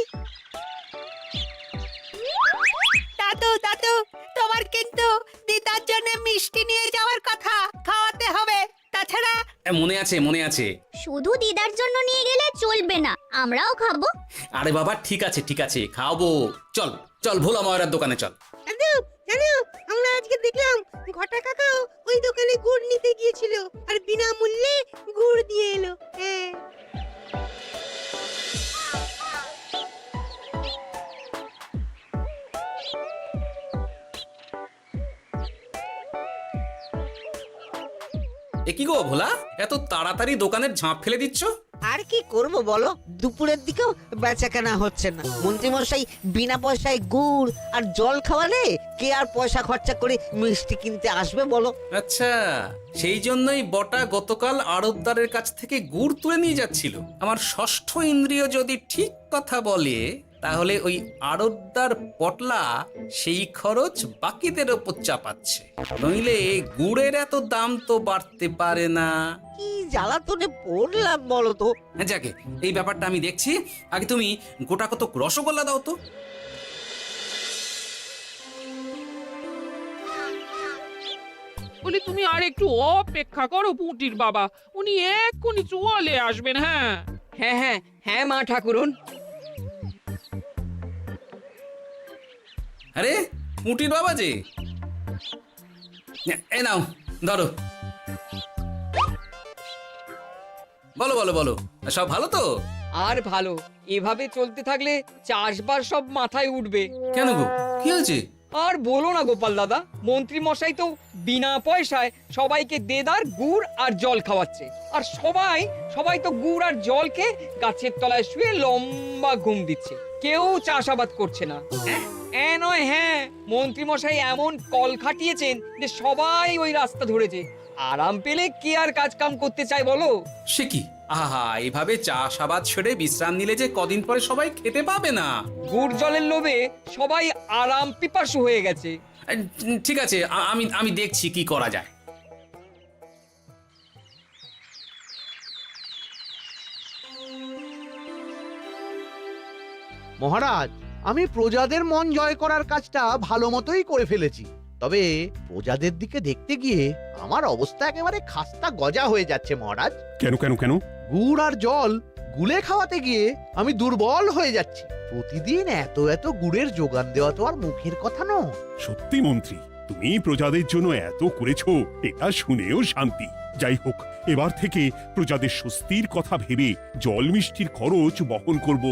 দাদু, তোমার কিন্তু দিদার জন্য মিষ্টি নিয়ে যাওয়ার কথা, খাওয়াতে হবে। তাছাড়া মনে আছে। শুধু দিদার জন্য নিয়ে গেলে চলবে না, আমরাও খাবো। আরে বাবা, ঠিক আছে, খাওয়াবো। চল ভোলা ময়রার দোকানে চল। দাদু, জানো আমরা আজকে দেখলাম ঘটা কাকাও ওই দোকানে গুড় নিতে গিয়েছিল আর বিনামূল্যে গুড় দিয়ে এলো। হ্যাঁ, এ কি গো ভোলা, এত তাড়াতাড়ি দোকানের ঝাঁপ ফেলে দিচ্ছ? আর কি করব বলো, দুপুরের দিকেও বেচা কেনা হচ্ছে না। মন্ত্রীমশাই বিনা পয়সায় গুড় আর জল খাওয়ালে কে আর পয়সা খরচা করে মিষ্টি কিনতে আসবে বলো? আচ্ছা, সেই জন্যই বটা গতকাল আড়তদারের কাছ থেকে গুড় তুলে নিয়ে যাচ্ছিল। আমার ষষ্ঠ ইন্দ্রিয় যদি ঠিক কথা বলে, তাহলে ওই আড়তদার পটলা সেই খরচ বাকিদের ওপর চাপাচ্ছে। নইলে গুড়ের এত দাম তো বাড়তে পারে না। কি জ্বালাতনে পড়লাম বলো তো। যাকে, এই ব্যাপারটা আমি দেখছি। আগে তুমি গোটা কত রসগোল্লা দাও তো। বলি তুমি আর একটু অপেক্ষা করো পুটির বাবা, উনি এক্ষুনি চলে আসবেন। হ্যাঁ হ্যাঁ হ্যাঁ হ্যাঁ মা ঠাকুরন। আরে পুটির বাবা যে, এ নাও ধরো। বলো বলো বলো, সব ভালো তো? আর ভালো, এভাবে চলতে থাকলে চাষবাস সব মাথায় উঠবে। কেন গো, কি হয়েছে? আর বলো না গোপাল দাদা, মন্ত্রী মশাই তো বিনা পয়সায় সবাইকে দেদার গুড় আর জল খাওয়াচ্ছে। আর সবাই তো গুড় আর জলকে গাছের তলায় শুয়ে লম্বা ঘুম দিচ্ছে। কেউ চাষাবাদ করছে না। নয়, হ্যাঁ, মন্ত্রী মশাই এমন কল খাটিয়েছেন যে সবাই ওই রাস্তা ধরেছে। আরাম পেলে কে আর কাজ কাম করতে চায় বলো? সে কি, আহা, এভাবে চাষাবাদ ছেড়ে বিশ্রাম নিলে যে কদিন পরে সবাই খেতে পাবে না। গুড় জলের লোভে সবাই আরাম পিপাসু হয়ে গেছে। ঠিক আছে, আমি দেখছি কি করা যায়। মহারাজ, আমি প্রজাদের মন জয় করার কাজটা ভালো মতোই করে ফেলেছি। তবে প্রজাদের দিকে দেখতে গিয়ে আমার অবস্থা একেবারে খাস্তা গজা হয়ে যাচ্ছে মহারাজ। কেন কেন কেন? গুড় আর জল গুলে খাওয়াতে গিয়ে আমি দুর্বল হয়ে যাচ্ছি। প্রতিদিন এত এত গুড়ের যোগান দেওয়া তো আর মুখের কথা নয়। সত্যি মন্ত্রী, তুমি প্রজাদের জন্য এত করেছো, এটা শুনেও শান্তি। যাই হোক, এবার থেকে প্রজাদের স্বস্তির কথা ভেবে জল মিষ্টির খরচ বহন করব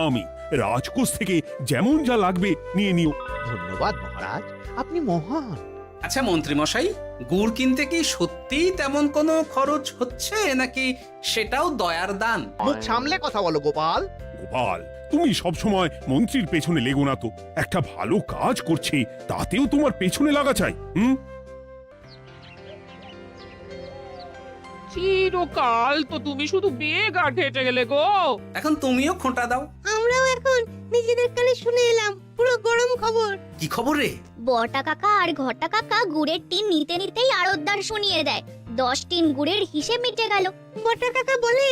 আমি। রাজকোষ থেকে যেমন যা লাগবে নিয়ে নিও। ধন্যবাদ মহারাজ, আপনি মহান। আচ্ছা মন্ত্রী মশাই, গুড় কিনতে কি সত্যিই তেমন কোনো খরচ হচ্ছে, নাকি সেটাও দয়ার দান? মুখ সামলে কথা বলো গোপাল। গোপাল, তুমি সবসময় মন্ত্রীর পেছনে লেগো না তো। একটা ভালো কাজ করছে, তাতেও তোমার পেছনে লাগা চাই। চিরকাল তো তুমি শুধু বেগ আর ঘেটে গেলে গো। এখন তুমিও খোঁটা দাও। আমরাও এখন নিজেদের কানে শুনে এলাম পুরো গরম খবর। কি খবর রে? বটা কাকা আর ঘটা কাকা গুড়ের টিন নিতে নিতেই আড়তদার শুনিয়ে দেয় 10 টিন গুড়ের হিসেব মিটে গেল। বটা কাকা বলে,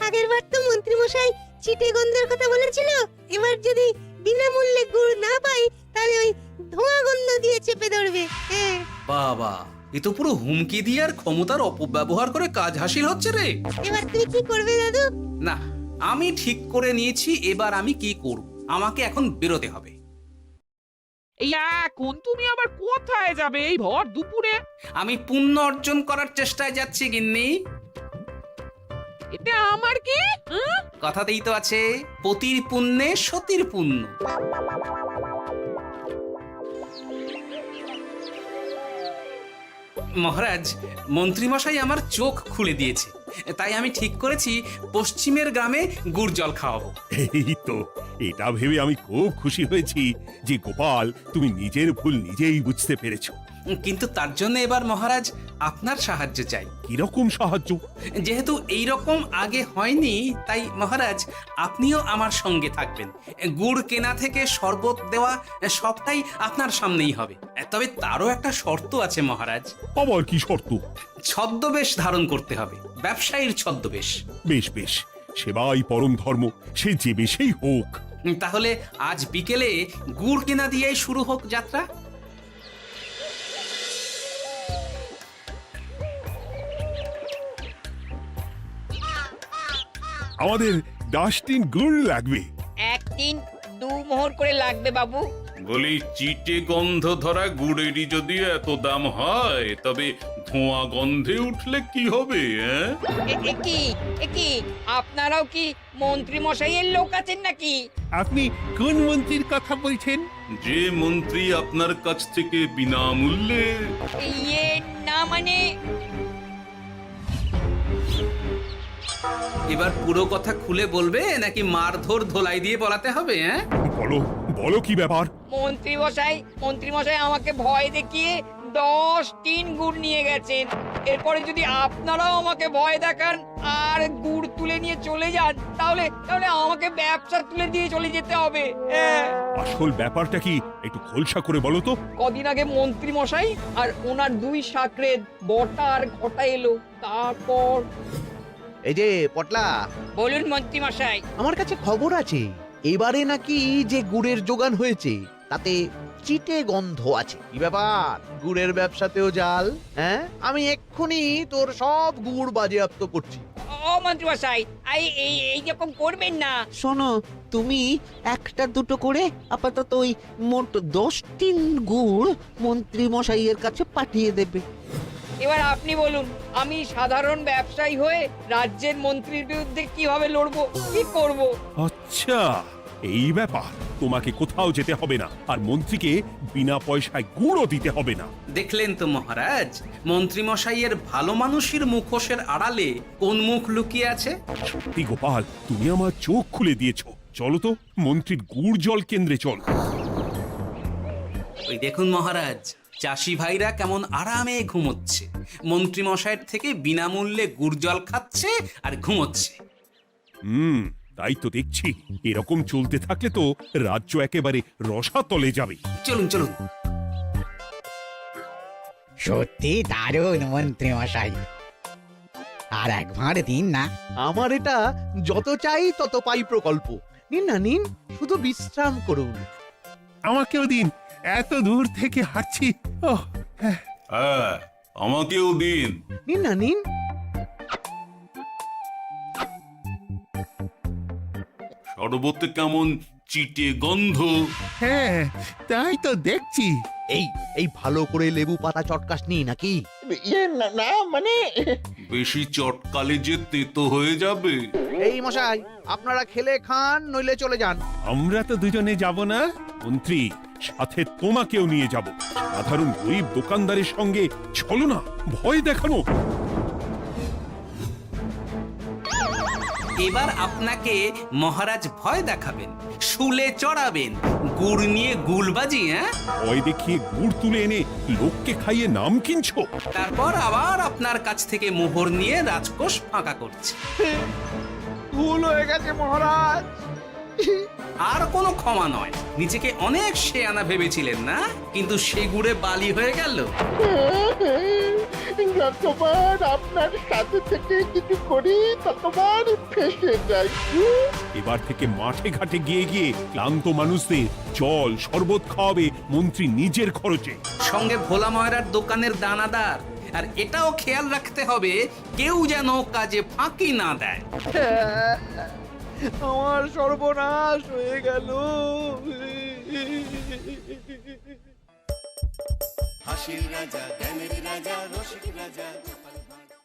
আগের বার তো মন্ত্রী মশাই চিটে গন্ধের কথা বলেছিল, এবার যদি বিনামূল্যে গুড় না পাই তাহলে ওই ধোঁয়া গন্ধ দিয়ে চেপে ধরবে। হ্যাঁ বাবা, এ তো পুরো হুমকি দিয়ে আর ক্ষমতার অপব্যবহার করে কাজ হাসিল হচ্ছে রে। এবার তুমি কি করবে দাদু? না, আমি ঠিক করে নিয়েছি এবার আমি কি করব। আমাকে এখন বেরোতে হবে। এই এখন তুমি আবার কোথায় যাবে এই ভর দুপুরে? আমি পুণ্য অর্জন করার চেষ্টায় যাচ্ছি গিন্নি। এটা আমার কি? কথাতেই তো আছে, পতির পুণ্যে সতীর পুণ্য। মহারাজ, মন্ত্রীমশাই আমার চোখ খুলে দিয়েছে, তাই আমি ঠিক করেছি পশ্চিমের গ্রামে গুড় জল খাওয়াবো। এই তো, এটা ভেবে আমি খুব খুশি হয়েছি যে গোপাল, তুমি নিজের ভুল নিজেই বুঝতে পেরেছো। কিন্তু তার জন্য এবার মহারাজ আপনার সাহায্য চাই। কিরকম সাহায্য? যেহেতু এই রকম আগে হয়নি, তাই মহারাজ আপনিও আমার সঙ্গে থাকবেন। গুড় কেনা থেকে শরবত দেওয়া সবটাই আপনার সামনেই হবে। তবে তারও একটা শর্ত আছে মহারাজ। আবার কি শর্ত? ছদ্মবেশ ধারণ করতে হবে, ব্যবসায়ীর ছদ্মবেশ। বেশ বেশ, সেবাই পরম ধর্ম, সে যে বেশেই হোক। তাহলে আজ বিকেলে গুড় কেনা দিয়েই শুরু হোক যাত্রা। আমাদের 10 টিন গুড় লাগবে। 1 টিন 2 মোহর করে লাগবে বাবু। বলি, চিটে গন্ধ ধরা গুড়েরই যদি এত দাম হয়, তবে ধোঁয়া গন্ধে উঠলে কি হবে? কি আপনারাও কি মন্ত্রী মশাইয়ের লোক আছেন নাকি? আপনি কোন মন্ত্রীর কথা বলছেন? যে মন্ত্রী আপনার কাছ থেকে বিনামূল্যে। ইয়ে না, মানে এবার পুরো কথা খুলে বলবে নাকি মারধর ধোলাই দিয়ে বলাতে হবে? হ্যাঁ, বলো বলো কি ব্যাপার? মন্ত্রী মশাই আমাকে ভয় দেখিয়ে 10 টিন গুড় নিয়ে গেছেন। এরপরে যদি আপনারাও আমাকে ভয় দেখান আর গুড় তুলে নিয়ে চলে যান, তাহলে আমাকে ব্যবসা তুলে দিয়ে চলে যেতে হবে। আসল ব্যাপারটা কি একটু খোলসা করে বলো তো। কদিন আগে মন্ত্রী মশাই আর ওনার 2 সাকরেদ বটা আর ঘটা এলো। তারপর এই যে পটলা, বলুন মন্ত্রী মশাই। আমার কাছে খবর আছে এবারে নাকি যে গুড়ের যোগান হয়েছে তাতে চিটে গন্ধ আছে। কি ব্যাপার, গুড়ের ব্যবসাতেও জাল? হ্যাঁ, আমি এক্ষুনি তোর সব গুড় বাজেয়াপ্ত করছি। ও মন্ত্রী মশাই, এই রকম করবেন না। শোনো, তুমি একটা দুটো করে আপাতত ওই মোট 10 টিন গুড় মন্ত্রী মশাইয়ের কাছে পাঠিয়ে দেবে। এবার আপনি বলুন, আমি সাধারণ ব্যবসায়ী হয়ে রাজ্যের মন্ত্রীর বিরুদ্ধে কিভাবে লড়বো, কি করব? আচ্ছা, এই ব্যাপার। তোমাকে কোথাও যেতে হবে না, আর মন্ত্রীকে বিনা পয়সায় গুড়ও দিতে হবে না। দেখলেন তো মহারাজ, মন্ত্রী মশাইয়ের ভালো মানুষের মুখোশের আড়ালে কোন মুখ লুকিয়ে আছে। সত্যি গোপাল, তুমি আমার চোখ খুলে দিয়েছো। চলো তো মন্ত্রীর গুড় জল কেন্দ্রে চলো। ওই দেখুন মহারাজ, চাষি ভাইরা কেমন আরামে ঘুমোচ্ছে, মন্ত্রী মশাইয়ের থেকে বিনামূল্যে গুড় জল খাচ্ছে আর ঘুমোচ্ছে। তাই তো দেখছি। এরকম চলতে থাকলে তো রাজ্য একেবারে রসাতলে যাবে। চলুন চলুন। সত্যি দারুণ মন্ত্রী মশাই, আর একবার দিন না। আমার এটা যত চাই তত পাই প্রকল্প। নিন না নিন, শুধু বিশ্রাম করুন। আমাকেও দিন, এত দূর থেকে হাঁটছি। হ্যাঁ, আমাকেও দিন। নিন না নিন। শরবতে কেমন চিটে গন্ধ। হ্যাঁ, তাই তো দেখছি। এই ভালো করে লেবু পাতা চটকাস নি নাকি? না মানে বেশি চটকালে যে তেতো হয়ে যাবে। এই মশাই, আপনারা খেলে খান, নইলে চলে যান। আমরা তো দুজনে যাব না মন্ত্রী, সাথে তোমাকেও নিয়ে যাব। সাধারণ গরিব দোকানদারের সঙ্গে চলো না, ভয় দেখানো। এবার আপনাকে মহারাজ ভয় দেখাবেন, শুলে চড়াবেন, গুড় নিয়ে গুলবাজি। হ্যাঁ, ভয় দেখিয়ে গুড় তুলে এনে লোককে খাইয়ে নাম কিনছো। তারপর আবার আপনার কাছ থেকে মোহর নিয়ে রাজকোষ ফাঁকা করছে। ভুল হয়ে গেছে মহারাজ। আর কোনো ক্ষমা নয়। নিজেকে অনেক শেয়ানা ভেবেছিলেন না, কিন্তু সে গুড়ে বালি হয়ে গেল। যতবার আপনার সাথে থেকে কিছু করি ততবার ফেসে যাই। এবার থেকে মাঠে ঘাটে গিয়ে গিয়ে ক্লান্ত মানুষদের জল শরবত খাওয়াবে মন্ত্রী নিজের খরচে। সঙ্গে ভোলা ময়রার দোকানের দানাদার। আর এটাও খেয়াল রাখতে হবে, কেউ যেন কাজে ফাঁকি না দেয়। আমার সর্বনাশ হয়ে গেল। হাসির রাজা জ্ঞানের রাজা রসিক রাজা